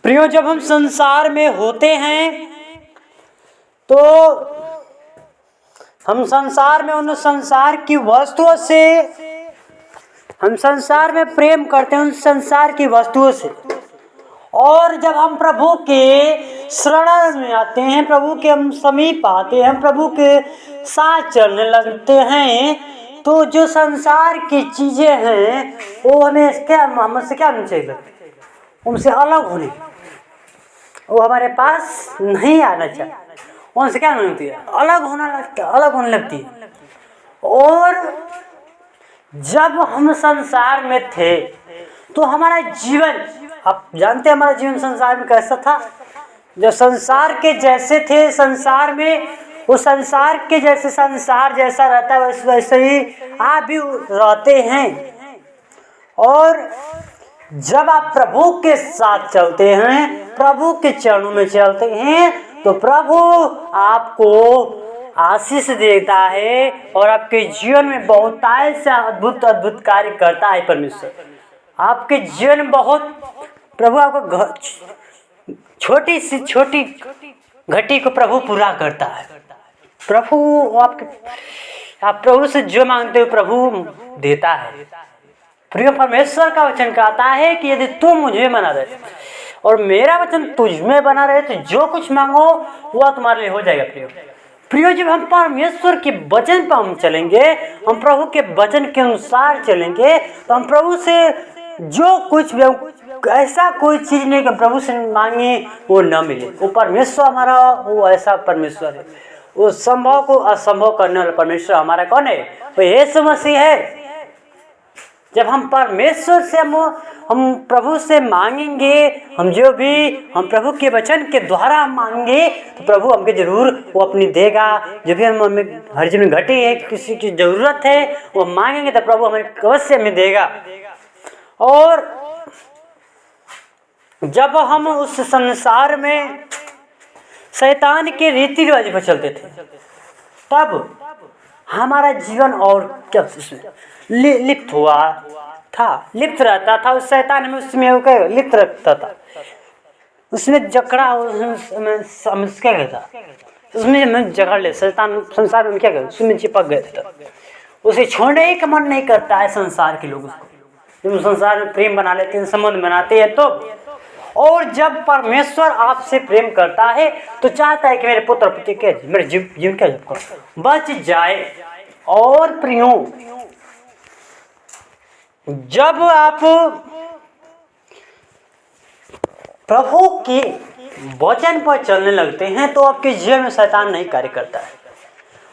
प्रियो, जब हम संसार में होते हैं तो हम संसार में उन संसार की वस्तुओं से, हम संसार में प्रेम करते हैं उन संसार की वस्तुओं से। और जब हम प्रभु के शरण में आते हैं, प्रभु के हम समीप आते हैं, प्रभु के साथ चलने लगते हैं, तो जो संसार की चीजें हैं वो हमें क्या, हमसे क्या होनी चाहिए? उनसे अलग होने, वो हमारे पास नहीं आना चाहिए। उनसे क्या होनी लगती है? अलग होने लगती है। और जब हम संसार में थे तो हमारा जीवन, आप जानते हैं हमारा जीवन संसार में कैसा था? जब संसार के जैसे थे, संसार में वो संसार के जैसे, संसार जैसा रहता है वैसे ही आप भी रहते हैं। और जब आप प्रभु के साथ चलते हैं, प्रभु के चरणों में चलते हैं, तो प्रभु आपको आशीष देता है और आपके जीवन में बहुतायत से अद्भुत अद्भुत कार्य करता है परमेश्वर। आपके जीवन में बहुत, प्रभु आपको छोटी सी छोटी घटी को प्रभु पूरा करता है। प्रभु आप प्रभु से जो मांगते हो प्रभु देता है। प्रिय, परमेश्वर का वचन कहता है कि यदि तुम मुझे बना रहे और मेरा वचन तुझ में बना रहे तो जो कुछ मांगो वह तुम्हारे लिए हो जाएगा। प्रियो, जब हम परमेश्वर के वचन पर हम चलेंगे, हम प्रभु के वचन के अनुसार चलेंगे, तो हम प्रभु से जो कुछ भी, ऐसा कोई चीज नहीं कि प्रभु से मांगे वो न मिले। वो परमेश्वर हमारा, वो ऐसा परमेश्वर है, वो संभव को असंभव करने वाला परमेश्वर हमारा कौन है? वो यीशु मसीह है। जब हम परमेश्वर से हम प्रभु से मांगेंगे, हम जो भी हम प्रभु के वचन के द्वारा मांगेंगे, तो प्रभु हमके जरूर वो अपनी देगा। जो भी हमें हर चीज में घटी है, किसी की जरूरत है, वो मांगेंगे तो प्रभु हमें अवश्य हमें देगा। और जब हम उस संसार में शैतान के रीति रिवाज पर चलते थे, तब हमारा जीवन और क्या लिप्त हुआ था, लिप्त रहता था उस शैतान में, उसमें लिप्त रखता था, उसमें जकड़ा, उसमें क्या कहता, उसमें जकड़ ले शैतान। संसार में क्या कहता, उसमें चिपक गए थे। उसे छोड़ने का मन नहीं करता है संसार के लोग उसको। जब संसार में प्रेम बना लेते हैं, संबंध बनाते हैं, तो और जब परमेश्वर आपसे प्रेम करता है तो चाहता है कि मेरे पुत्र पुत्री के मेरे जीवन क्या बच जाए। और प्रियो, जब आप प्रभु के वचन पर चलने लगते हैं तो आपके जीवन में शैतान नहीं कार्य करता है।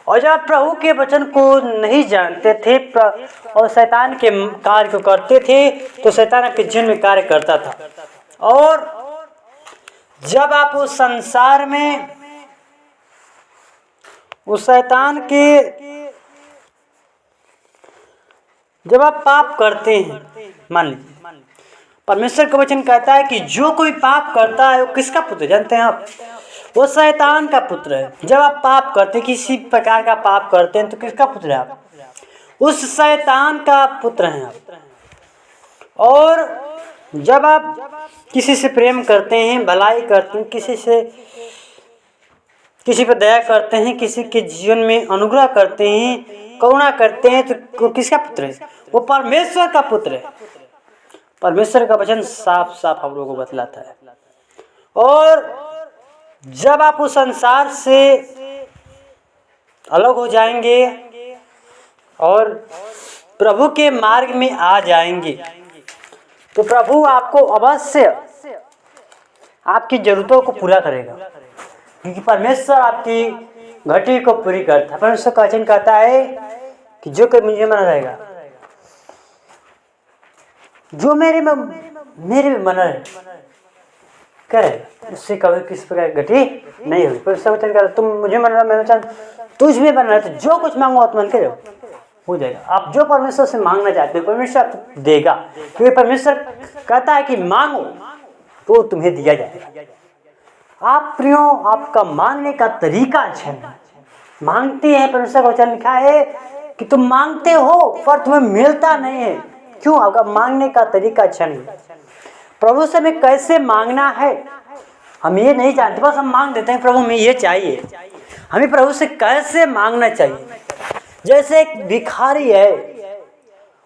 और जब आप प्रभु के वचन को नहीं जानते थे और शैतान के कार्य को करते थे, तो शैतान आपके जीवन में कार्य करता था। और जब आप उस संसार में उस शैतान के, जब आप पाप करते हैं, मान लीजिए परमेश्वर का वचन कहता है कि जो कोई पाप करता है वो किसका पुत्र जानते हैं आप? वो शैतान का पुत्र है। जब आप पाप करते हैं, किसी प्रकार का पाप करते हैं, तो किसका पुत्र है आप? उस शैतान का पुत्र हैं आप। और जब आप किसी से प्रेम करते हैं, भलाई करते हैं, किसी पर दया करते हैं, किसी के जीवन में अनुग्रह करते हैं, करुणा करते हैं, तो वो किसका पुत्र है? वो परमेश्वर का पुत्र है। परमेश्वर का वचन साफ साफ हम लोगों को बतलाता है। और जब आप उस संसार से अलग हो जाएंगे और प्रभु के मार्ग में आ जाएंगे, तो प्रभु आपको अवश्य आपकी जरूरतों को पूरा करेगा, क्योंकि परमेश्वर आपकी घटी को पूरी करता है। परमेश्वर का वचन कहता है कि जो कोई मुझे माना जाएगा, जो मेरे में बना है करेगा, उससे कभी किसी प्रकार की घटी नहीं होगी। परमेश्वर वचन कहता है तुम मुझे माना, मैं वचन तुझ में बना है, तो जो कुछ मांगो आप मन के हो जाएगा। आप जो परमेश्वर से मांगना चाहते हो परमेश्वर आपको देगा, क्योंकि परमेश्वर कहता है कि मांगो तो तुम्हें दिया जाएगा। आप प्रियो, आपका मांगने का तरीका अच्छा है। मांगते हैं, परमेश्वर का वचन लिखा है कि तुम मांगते हो पर तुम्हें मिलता नहीं है। क्यों? आपका मांगने का तरीका अच्छा नहीं। प्रभु से हमें कैसे मांगना है हम ये नहीं जानते, बस हम मांग देते हैं प्रभु हमें ये चाहिए। हमें प्रभु से कैसे मांगना चाहिए। जैसे एक भिखारी है,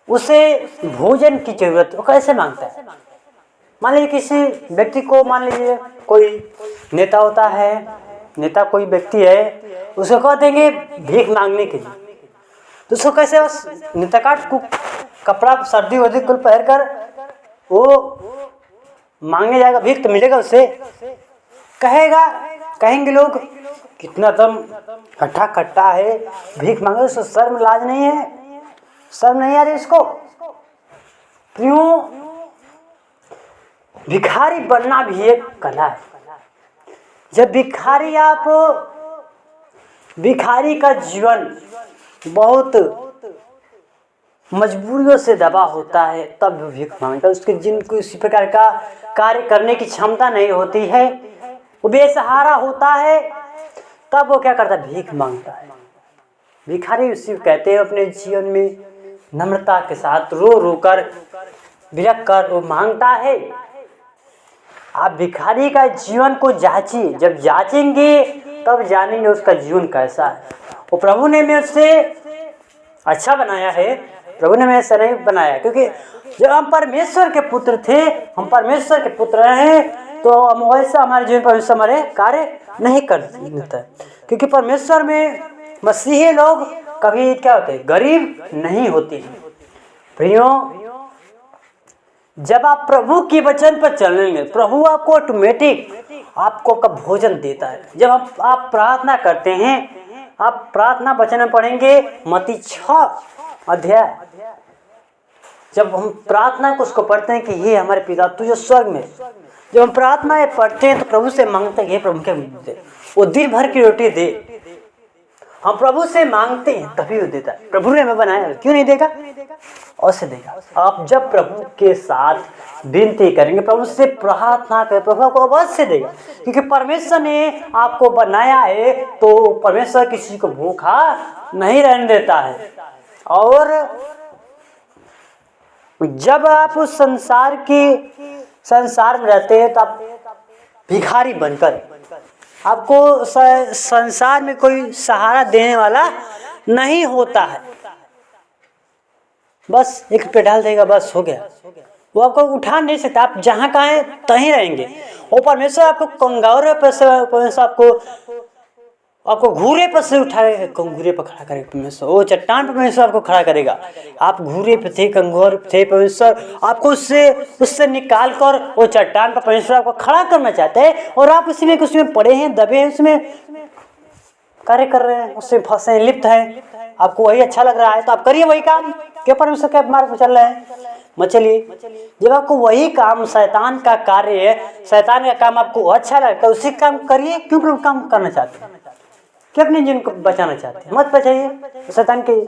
उसे भोजन की जरूरत, वो कैसे मांगता है। मान लीजिए किसी व्यक्ति को, मान लीजिए कोई नेता होता है, नेता कोई व्यक्ति है, उसको कह देंगे भीख मांगने के लिए, तो उसको कैसे, बस नेता का कपड़ा सर्दी वर्दी कुल पहन कर वो मांगने जाएगा, भीख तो मिलेगा उसे। कहेंगे लोग कितना दम हट्टा कट्टा है, भीख मांगे, उसको शर्म लाज नहीं है, शर्म नहीं आ रही इसको। क्यों? भिखारी बनना भी एक कला है। जब भिखारी का जीवन बहुत मजबूरियों से दबा होता है, तब वो भीख मांगता है। उसके जिनको इसी प्रकार का कार्य करने की क्षमता नहीं होती है, वो बेसहारा होता है, तब वो क्या करता है, भीख मांगता है। भिखारी उसी कहते हैं अपने जीवन में नम्रता के साथ रो रो कर विरक कर वो मांगता है। आप भिखारी का जीवन को जांचिए, जब जांचेंगे तब जानेंगे उसका जीवन कैसा है। वो प्रभु ने मैं उससे अच्छा बनाया है, प्रभु ने मैं ऐसा नहीं बनाया, क्योंकि जब हम परमेश्वर के पुत्र थे, हम परमेश्वर के पुत्र हैं, तो हम वैसा हमारे जीवन परमेश्वर हमारे कार्य नहीं कर देता, क्योंकि परमेश्वर में मसीही लोग कभी क्या होते हैं, गरीब नहीं होते। प्रियो, जब आप प्रभु के वचन पर चलेंगे, प्रभु आपको ऑटोमेटिक आपको का भोजन देता है। जब आप प्रार्थना करते हैं, आप प्रार्थना वचन में पढ़ेंगे मत्ती 6 अध्याय, जब हम प्रार्थना को उसको पढ़ते हैं कि हे हमारे पिता तू जो स्वर्ग में, जब हम प्रार्थना पढ़ते हैं तो प्रभु से मांगते हैं हे प्रभु क्या दे, वो दिन भर की रोटी दे। हम प्रभु से मांगते हैं तभी वो देता है। प्रभु ने हमें बनाया, क्यों नहीं देगा, अवश्य देगा। आप जब प्रभु के साथ विनती करेंगे, प्रभु से प्रार्थना करें, प्रभु आपको अवश्य देगा, क्योंकि परमेश्वर ने आपको बनाया है, तो परमेश्वर किसी को भूखा नहीं रहने देता है। और जब आप उस संसार में रहते हैं, तो आप भिखारी बनकर, आपको संसार में कोई सहारा देने वाला नहीं होता है। बस एक रुपया डाल देगा, बस हो गया, वो आपको उठा नहीं सकता। आप जहाँ का हैं तहीं रहेंगे। वो परमेश्वर आपको कंगारे पर से, परमेश्वर आपको घूरे पर से उठाएगा, घूरे पर खड़ा करेगा परमेश्वर। वो चट्टान पर परमेश्वर आपको खड़ा करेगा। आप घूरे पे थे, कंगार थे, परमेश्वर आपको उससे निकाल कर वो चट्टान पर परमेश्वर आपको खड़ा करना चाहते हैं, और आप उसमें पड़े हैं, दबे हैं, उसमें कार्य कर रहे हैं, उससे फंसे लिप्त हैं। आपको वही अच्छा लग रहा है तो आप करिए वही काम, क्यों परमेश्वर के मार्ग पर चल रहे हैं, मत चलिए। जब आपको वही काम शैतान का कार्य है, शैतान का काम आपको अच्छा लगता है, उसी काम करिए। क्यों प्रभु काम करना चाहते हैं, क्यों अपने जीवन को बचाना चाहते हैं, मत बचाइए, शैतान के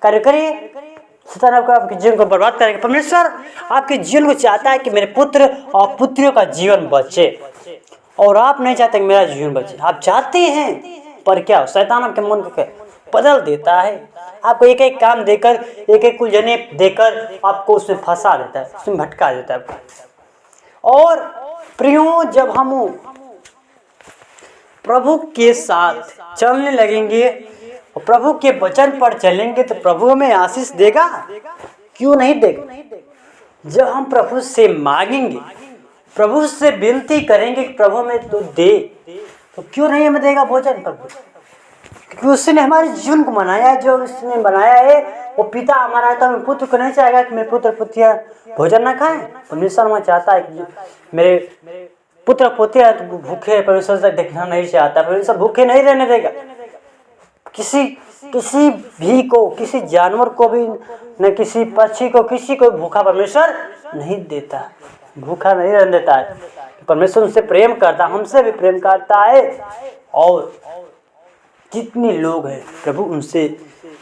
कार्य करिए। शैतान आपके जीवन को बर्बाद करेगा। परमेश्वर आपके जीवन को चाहता है कि मेरे पुत्र और पुत्रियों का जीवन बचे, और आप नहीं चाहते कि मेरा जीवन बचे, आप चाहते हैं। पर क्या शैतान आपके मन को बदल देता है, आपको एक एक काम देकर, एक एक उलझने देकर आपको उसमें फंसा देता है, उसमें भटका देता है। और प्रियो, जब हम प्रभु के साथ चलने लगेंगे और प्रभु के वचन पर चलेंगे, तो प्रभु हमें आशीष देगा, क्यों नहीं देगा। जब हम प्रभु से मांगेंगे, प्रभु से विनती करेंगे कि प्रभु हमें तो दे, तो क्यों नहीं हमें देगा भोजन प्रभु, क्योंकि उसने हमारे जीवन को बनाया है। जो उसने बनाया है वो पिता हमारा है, तो हमें पुत्र को नहीं चाहेगा कि मेरे पुत्र पुत्रियां भोजन ना खाएं। परमेश्वर में चाहता है कि मेरे पुत्र पोतियां तो भूखे, परमेश्वर से देखना नहीं चाहता, परमेश्वर भूखे नहीं रहने देगा। किसी भी को, किसी जानवर को भी, न किसी पक्षी को, किसी को भूखा परमेश्वर नहीं देता, भूखा नहीं रहने देता है। परमेश्वर उनसे प्रेम करता, हमसे भी प्रेम करता है, और जितने लोग हैं प्रभु उनसे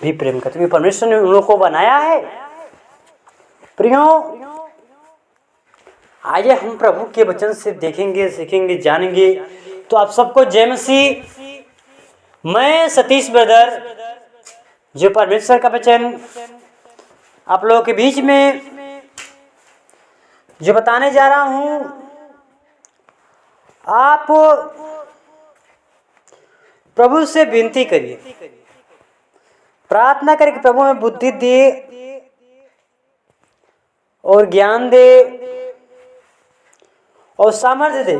भी प्रेम करते, क्योंकि परमेश्वर ने उन लोगों को बनाया है। प्रियो, आइए हम प्रभु के वचन से देखेंगे, सीखेंगे, जानेंगे। तो आप सबको जय मसीह। मैं सतीश ब्रदर, जो परमेश्वर का वचन आप लोगों के बीच में जो बताने जा रहा हूं, आप प्रभु से विनती करिए, प्रार्थना करें कि प्रभु हमें बुद्धि दे और ज्ञान दे और सामर्थ्य दे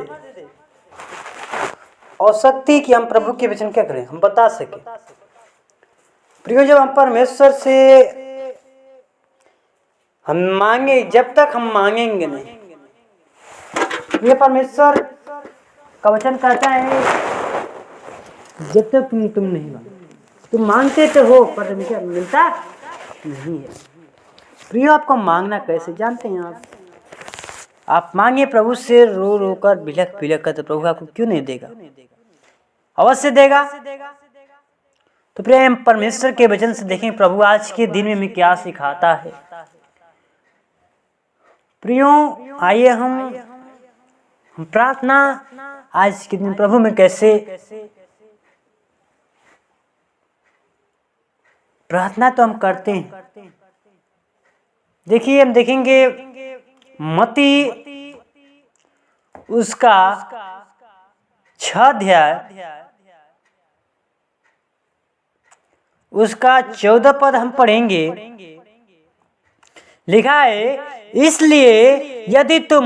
और शक्ति कि हम प्रभु के वचन क्या करें, हम बता सके। प्रियो, जब हम परमेश्वर से हम मांगे, जब तक हम मांगेंगे नहीं, ये परमेश्वर का वचन कहता है जब तक तुम नहीं मांगो, तुम मांगते तो हो पर तुम्हें क्या मिलता नहीं है। प्रियो, आपको मांगना कैसे जानते हैं आप मांगे प्रभु से रो रो कर, बिलख बिलख कर, तो प्रभु आपको क्यों नहीं देगा? अवश्य देगा। तो प्रिय, परमेश्वर के वचन से देखें प्रभु आज के दिन में हमें क्या सिखाता है। प्रियो, आइए हम प्रार्थना आज के दिन प्रभु में कैसे प्रार्थना तो हम करते हैं। देखिए, हम देखेंगे मत्ती उसका 6 अध्याय उसका 14 पद हम पढ़ेंगे। लिखा है, इसलिए यदि तुम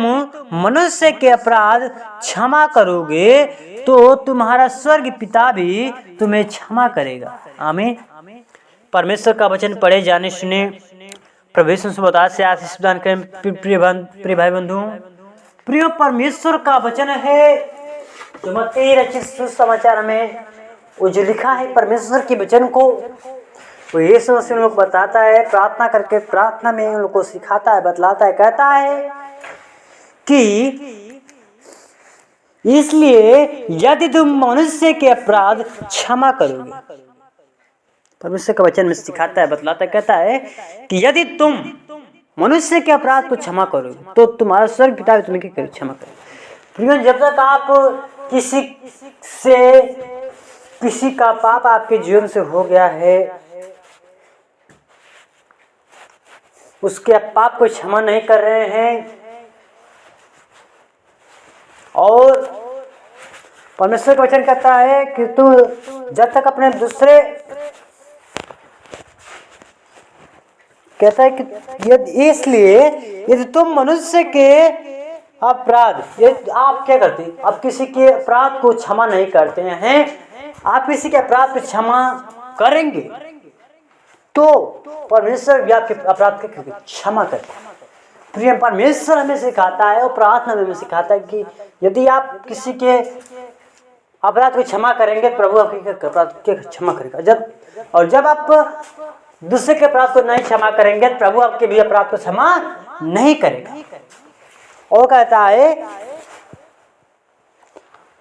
मनुष्य के अपराध क्षमा करोगे तो तुम्हारा स्वर्ग पिता भी तुम्हें क्षमा करेगा। आमीन। परमेश्वर का वचन पढ़े, जाने सुने, प्रभु यीशु मसीह से आशीष प्रदान करें। प्रिय भाई बंधु, प्रिय, परमेश्वर का वचन है जो मत्ती रचित सुसमाचार में वो जो लिखा है परमेश्वर के वचन को वो यीशु मसीह लोग बताता है, प्रार्थना करके प्रार्थना में उन लोग को सिखाता है, बतलाता है, कहता है कि इसलिए यदि तुम मनुष्य के अपराध क्षमा करोगे, परमेश्वर का वचन में सिखाता है, बतलाता है, कहता है कि यदि तुम मनुष्य के अपराध को क्षमा करोगे तो तुम्हारा स्वर्ग पिता भी तुम्हें क्या क्षमा करेगा। जब तक आप किसी का पाप आपके जीवन से हो गया है, उसके पाप को क्षमा नहीं कर रहे हैं, और परमेश्वर का वचन कहता है कि तू जब तक अपने दूसरे, कहता है कि इसलिए यदि तुम मनुष्य के अपराध, यदि आप क्या करते हैं, आप किसी के अपराध को क्षमा नहीं करते हैं, आप किसी के अपराध को क्षमा करेंगे तो परमेश्वर भी आपके अपराध को क्षमा करेगा। प्रिय, परमेश्वर हमें सिखाता है और प्रार्थना में हमें सिखाता है कि यदि आप किसी के अपराध को क्षमा करेंगे, प्रभु आपके अपराध को क्षमा करेगा। जब आप दूसरे के अपराध को नहीं क्षमा करेंगे, प्रभु आपके भी अपराध को क्षमा नहीं करेगा। और कहता है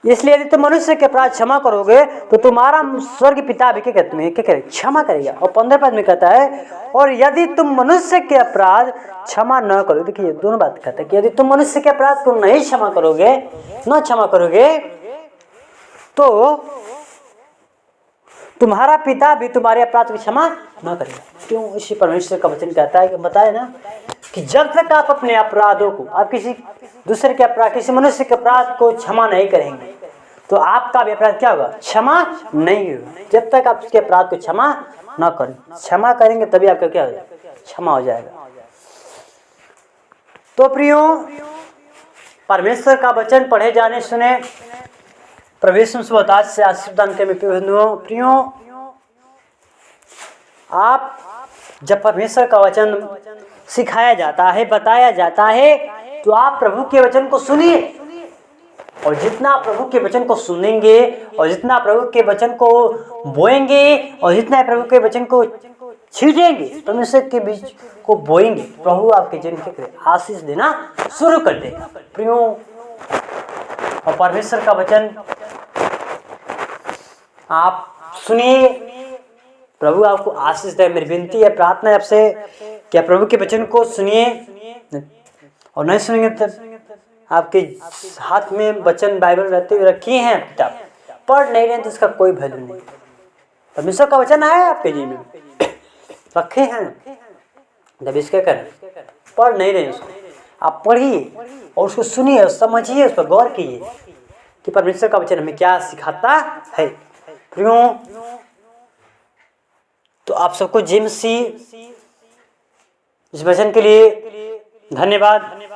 इसलिए यदि तुम मनुष्य के अपराध क्षमा करोगे तो तुम्हारा स्वर्ग पिता भी क्या करेगा, क्षमा करेगा। और 15 पद में कहता है, और यदि तुम मनुष्य के अपराध क्षमा न करोगे, देखिए दोनों बात कहता है कि यदि तुम मनुष्य के अपराध को नहीं क्षमा करोगे, तो तुम्हारा पिता भी तुम्हारे अपराध को क्षमा न करेगा। क्यों? इसी परमेश्वर का वचन कहता है कि बताए ना कि जब तक आप अपने अपराधों को, आप किसी दूसरे के अपराध, किसी मनुष्य के अपराध को क्षमा नहीं करेंगे तो आपका भी अपराध क्या होगा, क्षमा नहीं होगा। जब तक आप उसके अपराध को क्षमा न करें, क्षमा करेंगे तभी आपका क्या हो जाएगा, क्षमा हो जाएगा। तो प्रियो, परमेश्वर का वचन पढ़े, जाने सुने, प्रभु यीशु मसीह से आशीष दान के प्रियो, आप जब परमेश्वर का वचन सिखाया जाता है, बताया जाता है, तो आप प्रभु के वचन को सुनिए। और जितना प्रभु के वचन को सुनेंगे और जितना प्रभु के वचन को बोएंगे और जितना प्रभु के वचन को छीटेंगे, परमेश्वर के बीच को बोएंगे, प्रभु आपके जीवन के आशीष देना शुरू कर देगा। प्रियो, और परमेश्वर का वचन आप सुनिए, प्रभु आपको आशीष दे। मेरी विनती है, प्रार्थना है आपसे, क्या प्रभु के वचन को सुनिए, और नहीं सुनेंगे तो आपके हाथ में वचन बाइबल रहते हुए रखी हैं, किताब पढ़ नहीं रहे तो उसका कोई वैल्यू नहीं। परमेश्वर का वचन आया आपके जीवन में, रखे हैं, जब इसके कर पढ़ नहीं रहे उसको, आप पढ़िए और उसको सुनिए और समझिए, उस पर गौर कीजिए कि परमेश्वर का वचन हमें क्या सिखाता है। क्यों? तो आप सबको जय मसीह। इस वचन के लिए धन्यवाद।